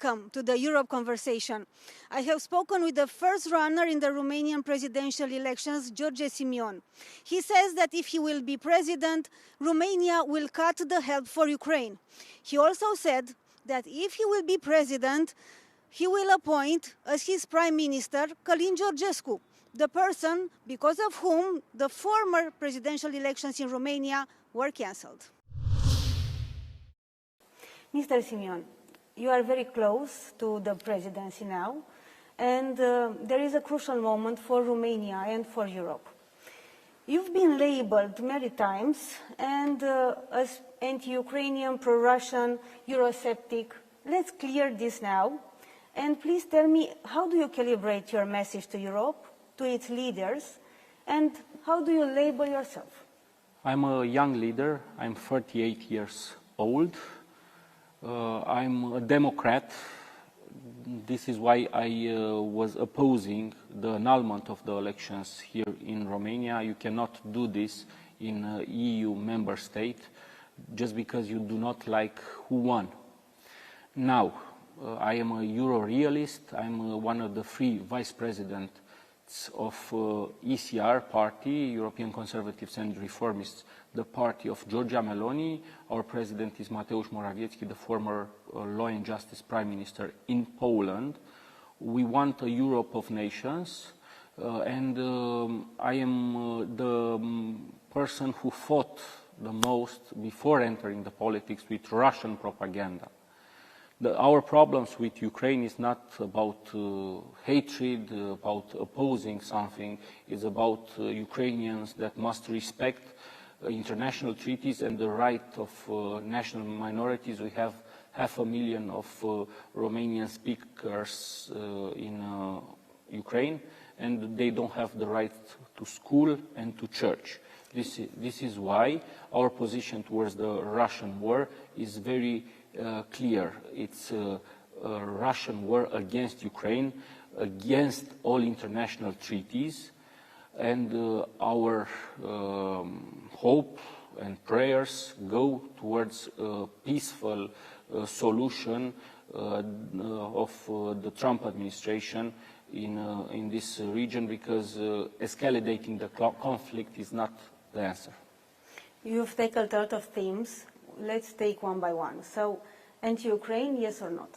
welcome to the Europe conversation. I have spoken with the first runner in the Romanian presidential elections, George Simion. He says that if he will be president, Romania will cut the help for Ukraine. He also said that if he will be president, he will appoint as his prime minister Călin Georgescu, the person because of whom the former presidential elections in Romania were cancelled. Mr. Simion, you are very close to the presidency now, and there is a crucial moment for Romania and for Europe. You've been labeled many times and as anti-Ukrainian, pro-Russian, Eurosceptic. Let's clear this now. And please tell me, how do you calibrate your message to Europe, to its leaders, and how do you label yourself? I'm a young leader. I'm 38 years old. I'm a Democrat. This is why I was opposing the annulment of the elections here in Romania. You cannot do this in an EU member state just because you do not like who won. Now, I am a Euro-realist. I'm one of the 3 vice presidents of ECR party, European Conservatives and Reformists, the party of Giorgia Meloni. Our president is Mateusz Morawiecki, the former Law and Justice Prime Minister in Poland. We want a Europe of nations, and I am the person who fought the most before entering the politics with Russian propaganda. Our problems with Ukraine is not about hatred, about opposing something. It's about Ukrainians that must respect international treaties and the right of national minorities. We have 500,000 of Romanian speakers in Ukraine, and they don't have the right to school and to church. This is why our position towards the Russian war is very clear. It's a Russian war against Ukraine, against all international treaties, and our hope and prayers go towards a peaceful solution of the Trump administration in this region, because escalating the conflict is not the answer. You've taken a lot of themes. Let's take one by one. So, anti-Ukraine, yes or not?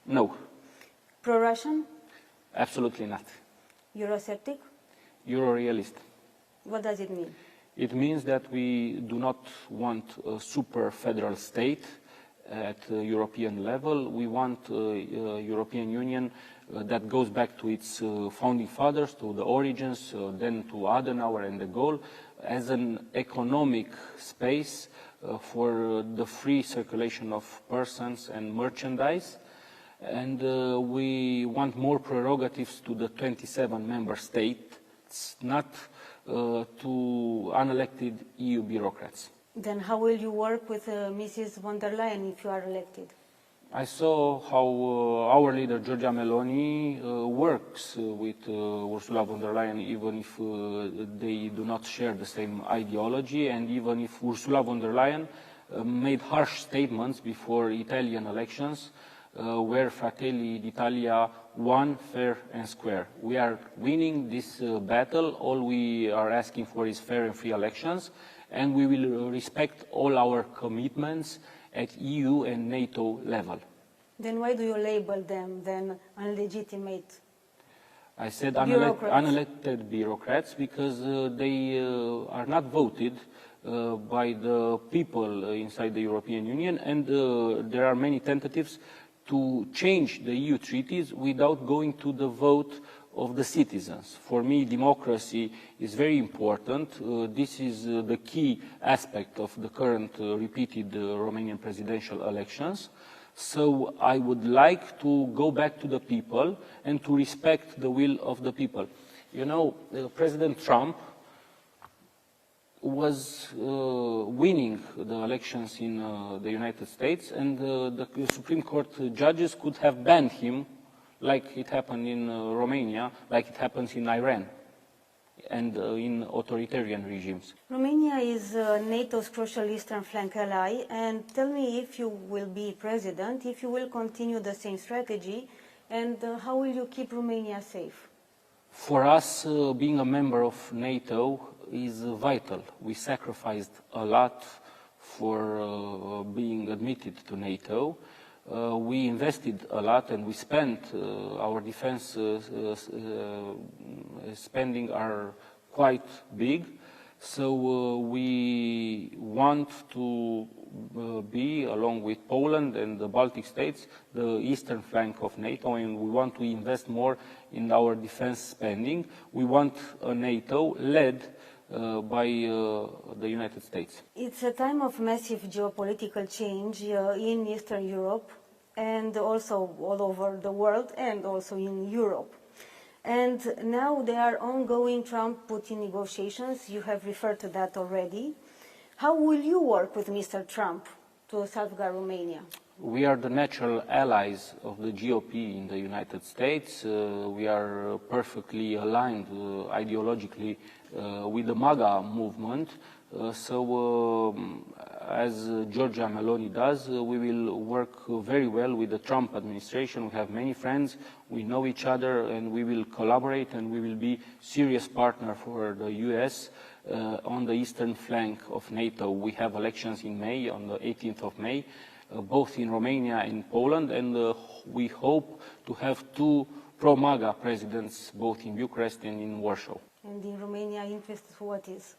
No. Pro-Russian? Absolutely not. Eurosceptic? Euro-realist. What does it mean? It means that we do not want a super federal state at European level. We want a European Union that goes back to its founding fathers, to the origins, then to Adenauer and de Gaulle, as an economic space for the free circulation of persons and merchandise. And we want more prerogatives to the 27 member states, not to unelected EU bureaucrats. Then how will you work with Mrs. von der Leyen if you are elected? I saw how our leader, Giorgia Meloni, works with Ursula von der Leyen, even if they do not share the same ideology, and even if Ursula von der Leyen made harsh statements before Italian elections, where Fratelli d'Italia won fair and square. We are winning this battle. All we are asking for is fair and free elections, and we will respect all our commitments at EU and NATO level. Then why do you label them then illegitimate? I said unelected bureaucrats because they are not voted by the people inside the European Union, and there are many tentatives to change the EU treaties without going to the vote of the citizens. For me, democracy is very important. This is the key aspect of the current repeated Romanian presidential elections. So I would like to go back to the people and to respect the will of the people. You know, President Trump was winning the elections in the United States, and the Supreme Court judges could have banned him, like it happened in Romania, like it happens in Iran. and in authoritarian regimes. Romania is NATO's crucial eastern flank ally, and tell me if you will be president, if you will continue the same strategy, and how will you keep Romania safe? For us, being a member of NATO is vital. We sacrificed a lot for being admitted to NATO. We invested a lot and we spent our defense spending are quite big. So we want to be, along with Poland and the Baltic states, the eastern flank of NATO, and we want to invest more in our defense spending. We want a NATO led by the United States. It's a time of massive geopolitical change in Eastern Europe and also all over the world and also in Europe. And now there are ongoing Trump-Putin negotiations. You have referred to that already. How will you work with Mr. Trump to safeguard Romania? We are the natural allies of the GOP in the United States. We are perfectly aligned ideologically with the MAGA movement. As Giorgia Meloni does, we will work very well with the Trump administration. We have many friends, we know each other, and we will collaborate, and we will be serious partner for the US on the eastern flank of NATO. We have elections in May, on the 18th of May, both in Romania and Poland, and we hope to have two pro-MAGA presidents, both in Bucharest and in Warsaw. And in Romania, interest what is?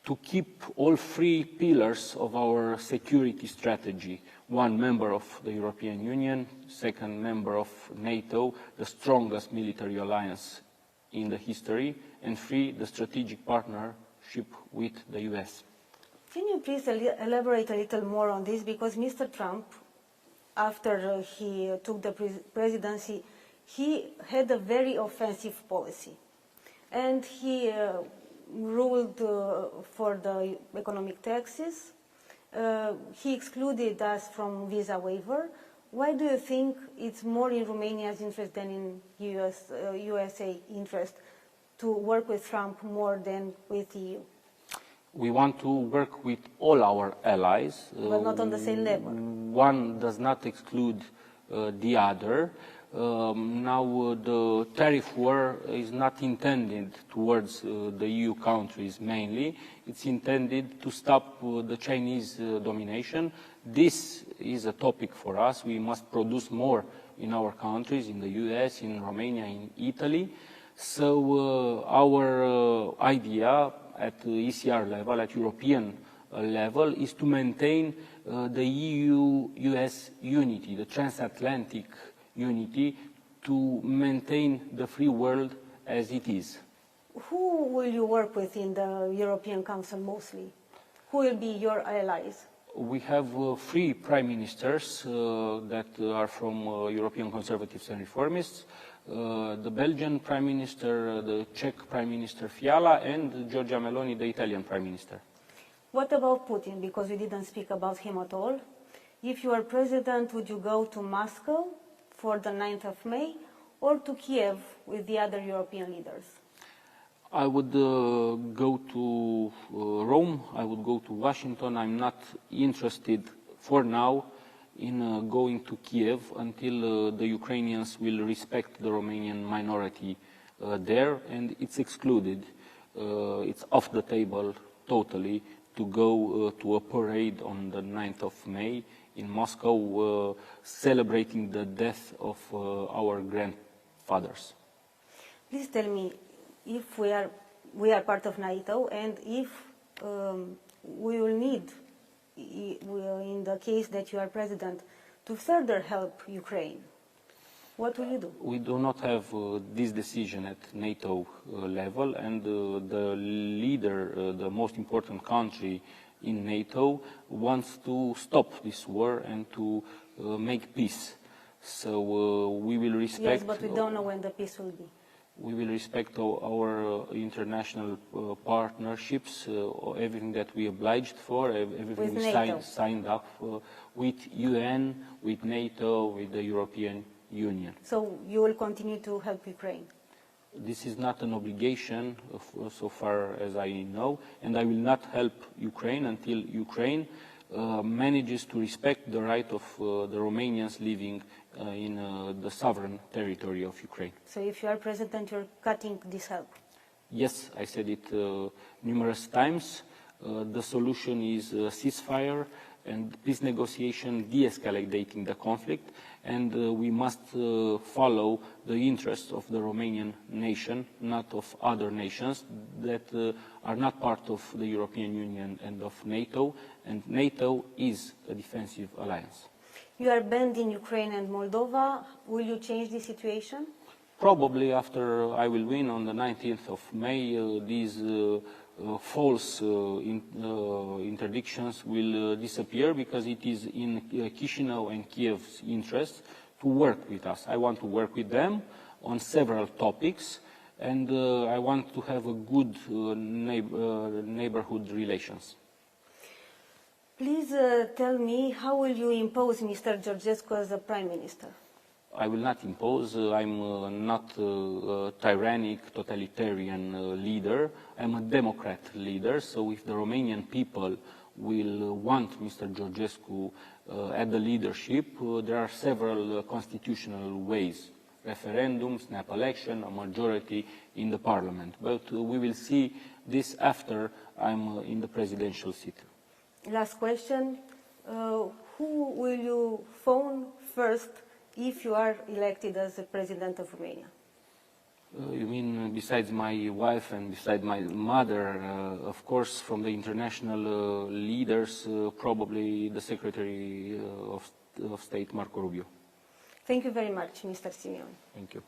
To keep all three pillars of our security strategy: one, member of the European Union; second, member of NATO, the strongest military alliance in the history; and three, the strategic partnership with the US. Can you please elaborate a little more on this? Because Mr. Trump, after he took the presidency, he had a very offensive policy. And he ruled for the economic taxes. He excluded us from visa waiver. Why do you think it's more in Romania's interest than in USA interest to work with Trump more than with the EU? We want to work with all our allies. But not on the same level. One does not exclude the other. Now, the tariff war is not intended towards the EU countries mainly. It's intended to stop the Chinese domination. This is a topic for us. We must produce more in our countries, in the US, in Romania, in Italy. So our idea at the ECR level, at European level, is to maintain the EU-US unity, the transatlantic unity, to maintain the free world as it is. Who will you work with in the European Council mostly? Who will be your allies? We have three prime ministers that are from European conservatives and reformists. The Belgian Prime Minister, the Czech Prime Minister Fiala, and Giorgia Meloni, the Italian Prime Minister. What about Putin? Because we didn't speak about him at all. If you are president, would you go to Moscow for the 9th of May or to Kiev with the other European leaders? I would go to Rome, I would go to Washington. I'm not interested for now in going to Kiev until the Ukrainians will respect the Romanian minority there, and it's excluded. It's off the table totally to go to a parade on the 9th of May in Moscow celebrating the death of our grandfathers. Please tell me, if we are part of NATO, and if we will need, in the case that you are president, to further help Ukraine, what will you do? We do not have this decision at NATO level, and the leader, the most important country in NATO, wants to stop this war and to make peace. So we will respect... Yes, but we don't know when the peace will be. We will respect our international partnerships, everything that we obliged for, everything we signed up with UN, with NATO, with the European Union. So you will continue to help Ukraine? This is not an obligation, so far as I know, and I will not help Ukraine until Ukraine manages to respect the right of the Romanians living in the sovereign territory of Ukraine. So if you are president, you're cutting this help? Yes, I said it numerous times. The solution is a ceasefire and peace negotiation, de-escalating the conflict, and we must follow the interests of the Romanian nation, not of other nations that are not part of the European Union and of NATO, and NATO is a defensive alliance. You are banned in Ukraine and Moldova. Will you change the situation? Probably after I will win on the 19th of May, these false interdictions will disappear, because it is in Chisinau and Kiev's interest to work with us. I want to work with them on several topics, and I want to have a good neighborhood relations. Please tell me, how will you impose Mr. Georgescu as a prime minister? I will not impose. I'm not a tyrannic, totalitarian leader. I'm a democrat leader. So if the Romanian people will want Mr. Georgescu at the leadership, there are several constitutional ways. Referendum, snap election, a majority in the parliament. But we will see this after I'm in the presidential seat. Last question. Who will you phone first if you are elected as the president of Romania? You mean besides my wife and besides my mother, of course, from the international leaders, probably the Secretary of State, Marco Rubio. Thank you very much, Mr. Simion. Thank you.